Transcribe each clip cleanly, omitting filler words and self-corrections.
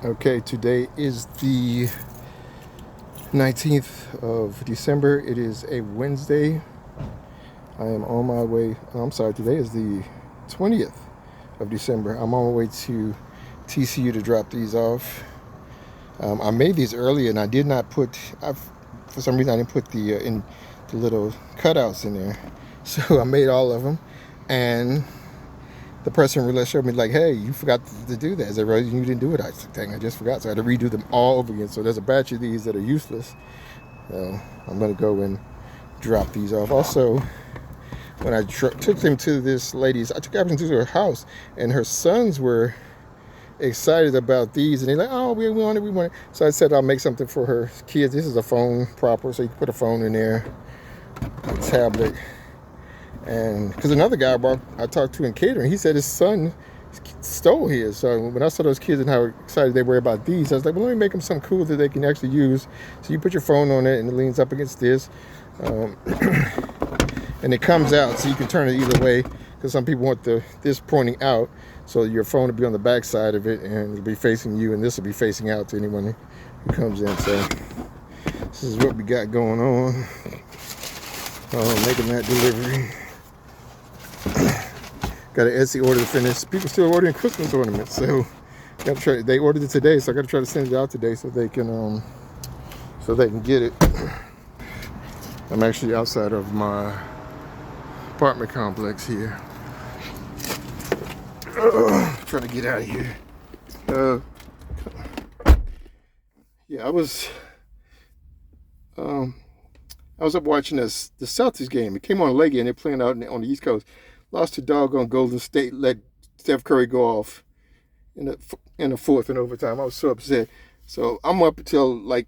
Okay, today is the 19th of December. It is a Wednesday. I am on my way. I'm sorry, today is the 20th of December. I'm on my way to TCU to drop these off. I made these earlier and I did not put, for some reason, I didn't put the little cutouts in there. So I made all of them. And the person really showed me like, hey, you forgot to do that. Is that right? You didn't do it. I said, dang, I just forgot. So I had to redo them all over again. So there's a batch of these that are useless. So I'm going to go and drop these off. Also, when I took them to this lady's, I took them to her house, and her sons were excited about these, and they're like, oh, we want it. So I said I'll make something for her kids. This is a phone proper, so you can put a phone in there, a tablet. And because another guy I talked to in catering, he said his son stole his. So when I saw those kids and how excited they were about these, I was like, well, let me make them something cool that they can actually use. So you put your phone on it and it leans up against this. And it comes out, so you can turn it either way, because some people want this pointing out, so your phone will be on the back side of it and it'll be facing you, and this will be facing out to anyone who comes in. So this is what we got going on. Making that delivery. Got an Etsy order to finish. People still ordering Christmas ornaments, so gotta try. They ordered it today, so I gotta try to send it out today so they can get it. I'm actually outside of my apartment complex here. Trying to get out of here. Yeah, I was up watching the Celtics game. It came on late and they're playing out on the East Coast. Lost to doggone Golden State. Let Steph Curry go off in the fourth in overtime. I was so upset. So I'm up until like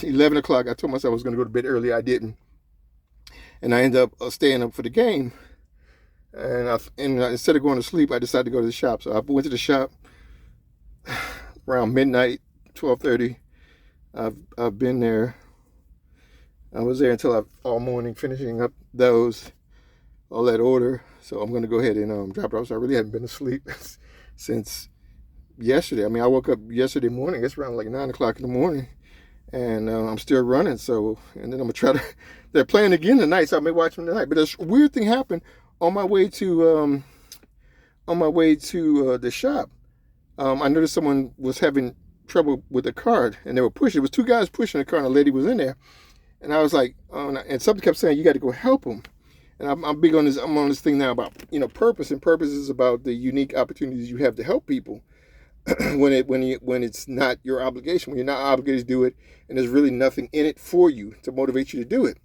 11 o'clock. I told myself I was going to go to bed early. I didn't, and I ended up staying up for the game. And instead of going to sleep, I decided to go to the shop. So I went to the shop around midnight, 12:30. I've been there. I was there until all morning finishing up all that order. So I'm going to go ahead and drop it off. So I really haven't been asleep since yesterday. I mean, I woke up yesterday morning. It's around like 9 o'clock in the morning, and I'm still running. So, and then I'm gonna try to. They're playing again tonight, so I may watch them tonight. But a weird thing happened on my way to the shop. I noticed someone was having trouble with the card, and they were pushing. It was two guys pushing the card, and a lady was in there. And I was like, and something kept saying, you got to go help them. And I'm big on this. I'm on this thing now about purpose, and purpose is about the unique opportunities you have to help people when it's not your obligation, when you're not obligated to do it, and there's really nothing in it for you to motivate you to do it.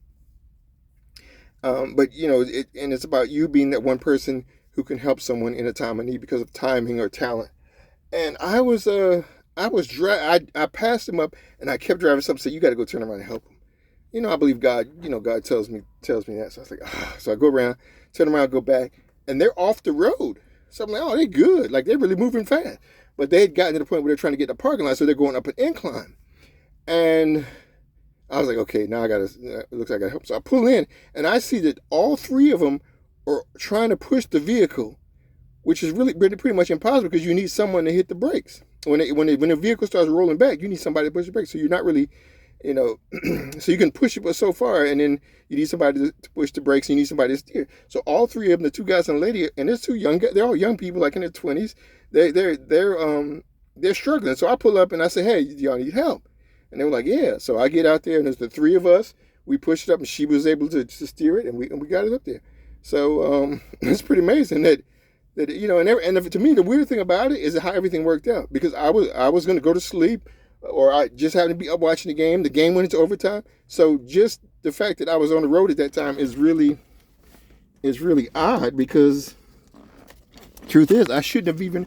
But it's about you being that one person who can help someone in a time of need because of timing or talent. And I passed him up, and I kept driving something. Said, you got to go turn around and help him. I believe God. God tells me that. So I was like, So I go around, turn around, go back, and they're off the road. So I'm like, oh, they're good. Like they're really moving fast. But they had gotten to the point where they're trying to get in the parking lot, so they're going up an incline. And I was like, okay, now it looks like I gotta help. So I pull in, and I see that all three of them are trying to push the vehicle, which is really pretty much impossible because you need someone to hit the brakes. When the vehicle starts rolling back, you need somebody to push the brakes. So you're not really so you can push it but so far, and then you need somebody to push the brakes, and you need somebody to steer. So all three of them, the two guys and a lady, and there's two young guys, they're all young people, like in their 20s. They're struggling. So I pull up and I say, hey, y'all need help? And they were like, yeah. So I get out there, and there's the three of us. We pushed it up, and she was able to steer it, and we got it up there. So it's pretty amazing that and to me the weird thing about it is how everything worked out, because I was going to go to sleep, or I just happened to be up watching the game went into overtime. So just the fact that I was on the road at that time is really odd, because truth is I should have been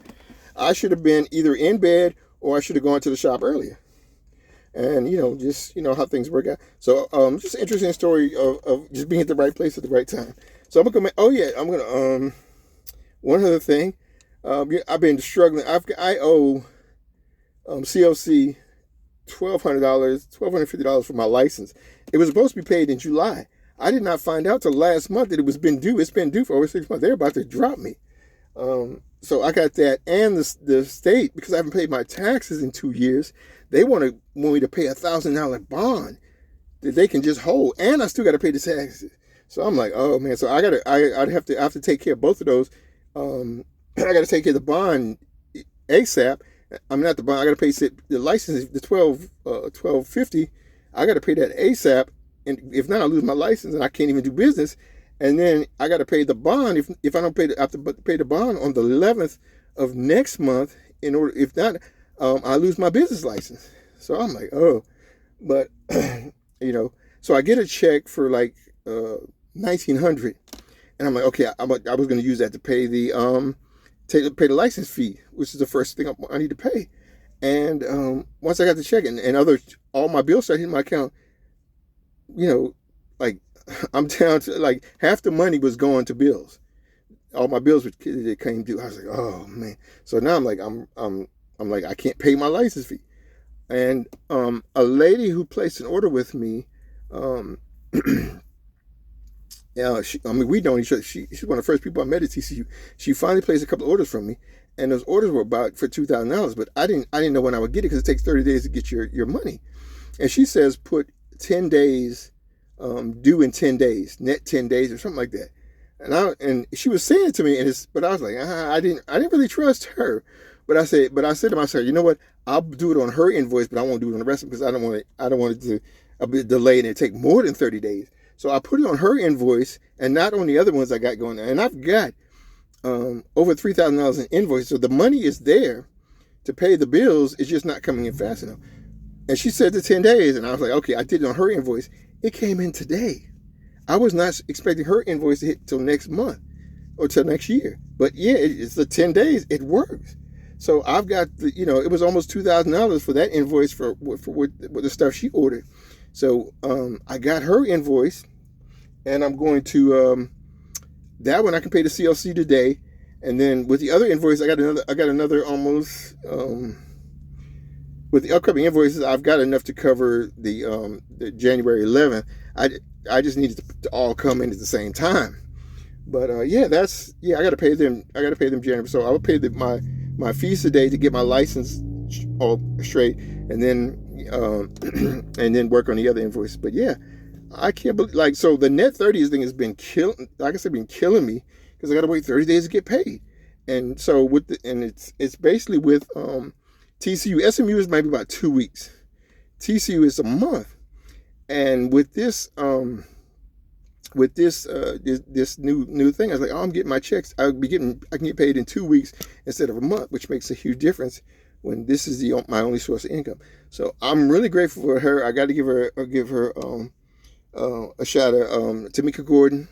either in bed, or I should have gone to the shop earlier. And just how things work out. So just an interesting story of just being at the right place at the right time. So I'm gonna one other thing. I've been struggling. I owe COC $1,250 for my license. It was supposed to be paid in July. I did not find out till last month that it was been due. It's been due for over 6 months. They're about to drop me. so I got that, and the state, because I haven't paid my taxes in 2 years, they want me to pay $1,000 bond that they can just hold, and I still got to pay the taxes. So I'm like, oh man, so I have to take care of both of those. I got to take care of the bond ASAP. I'm not the bond. I got to pay the license, the 1250. I got to pay that ASAP, and if not, I lose my license and I can't even do business. And then I got to pay the bond. If I don't pay, I have to pay the bond on the 11th of next month. In order, if not, I lose my business license. So I'm like, oh, but so I get a check for like $1,900, and I'm like, okay, I was going to use that to pay the pay the license fee, which is the first thing I need to pay. And once I got the check and all my bills started hitting my account, like I'm down to like half the money was going to bills. All my bills that came due. I was like, oh man. So now I'm like, I'm like, I can't pay my license fee. And a lady who placed an order with me, we know each other. She's one of the first people I met at TCU. She finally placed a couple of orders from me, and those orders were about for $2,000. But I didn't know when I would get it, because it takes 30 days to get your money. And she says put 10 days, due in 10 days, net 10 days or something like that. And she was saying it to me, but I was like, I didn't really trust her. But I said to myself, you know what? I'll do it on her invoice, but I won't do it on the rest of it, because I don't want it to be delayed and it take more than 30 days. So I put it on her invoice and not on the other ones I got going on. And I've got over $3,000 in invoices. So the money is there to pay the bills. It's just not coming in fast enough. And she said the 10 days. And I was like, okay, I did it on her invoice. It came in today. I was not expecting her invoice to hit till next month or till next year. But yeah, it's the 10 days. It works. So I've got, it was almost $2,000 for that invoice for the stuff she ordered. So I got her invoice, and I'm going to that one I can pay the CLC today, and then with the other invoice I got another almost with the upcoming invoices I've got enough to cover the January 11th. I just need it to all come in at the same time. But I got to pay them. I got to pay them January. So I will pay my fees today to get my license all straight, and then work on the other invoice. But yeah, I can't believe, so the net 30s thing has been killing me, because I got to wait 30 days to get paid. And so it's basically with TCU. SMU is maybe about 2 weeks. TCU is a month. And with this this new thing, I was like, oh, I'm getting my checks. I can get paid in 2 weeks instead of a month, which makes a huge difference when this is my only source of income. So I'm really grateful for her. I got to give her a shout out. Tamika Gordon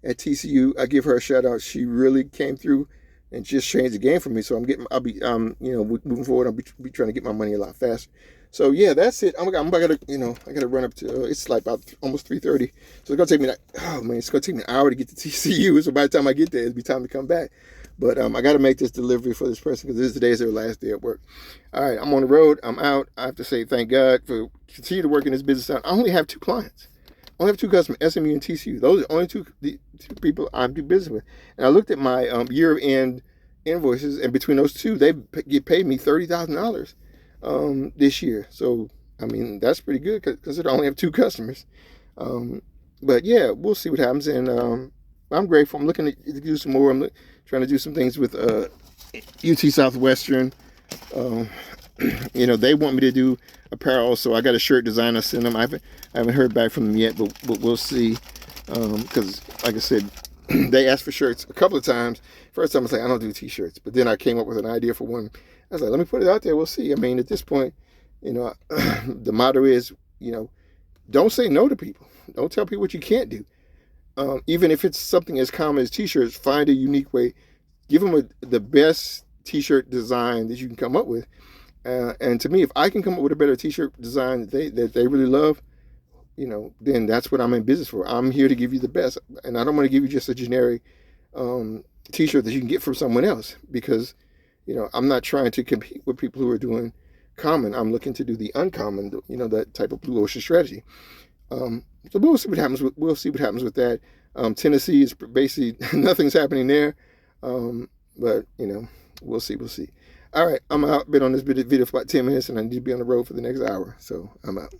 at TCU, I give her a shout out. She really came through and just changed the game for me. So moving forward, I'll be trying to get my money a lot faster. So yeah, that's it. I gotta run up to. It's like about almost 3:30. So it's gonna take me it's gonna take me an hour to get to TCU. So by the time I get there, it'll be time to come back. But I got to make this delivery for this person, because today is their last day at work. All right, I'm on the road. I'm out. I have to say thank God for continue to work in this business out. I only have 2 clients. I only have 2 customers, SMU and TCU. Those are the only two people I do business with. And I looked at my year-end invoices, and between those two, they get paid me $30,000 this year. So, I mean, that's pretty good, because I only have 2 customers. But yeah, we'll see what happens. And I'm grateful. I'm looking to do some more. I'm trying to do some things with UT Southwestern. They want me to do apparel, so I got a shirt design I sent them. I haven't heard back from them yet, but we'll see. Because like I said, they asked for shirts a couple of times. First time I was like, I don't do t-shirts, but then I came up with an idea for one. I was like, let me put it out there. We'll see. I mean, at this point, the motto is, don't say no to people. Don't tell people what you can't do. Even if it's something as common as t-shirts, find a unique way. Give them the best t-shirt design that you can come up with. And to me, if I can come up with a better t-shirt design that they really love, then that's what I'm in business for. I'm here to give you the best. And I don't want to give you just a generic t-shirt that you can get from someone else, because, I'm not trying to compete with people who are doing common. I'm looking to do the uncommon, that type of blue ocean strategy. So we'll see what happens. We'll see what happens with that. Tennessee is basically nothing's happening there. But, you know, we'll see. We'll see. All right, I'm out. Been on this video for about 10 minutes, and I need to be on the road for the next hour. So I'm out.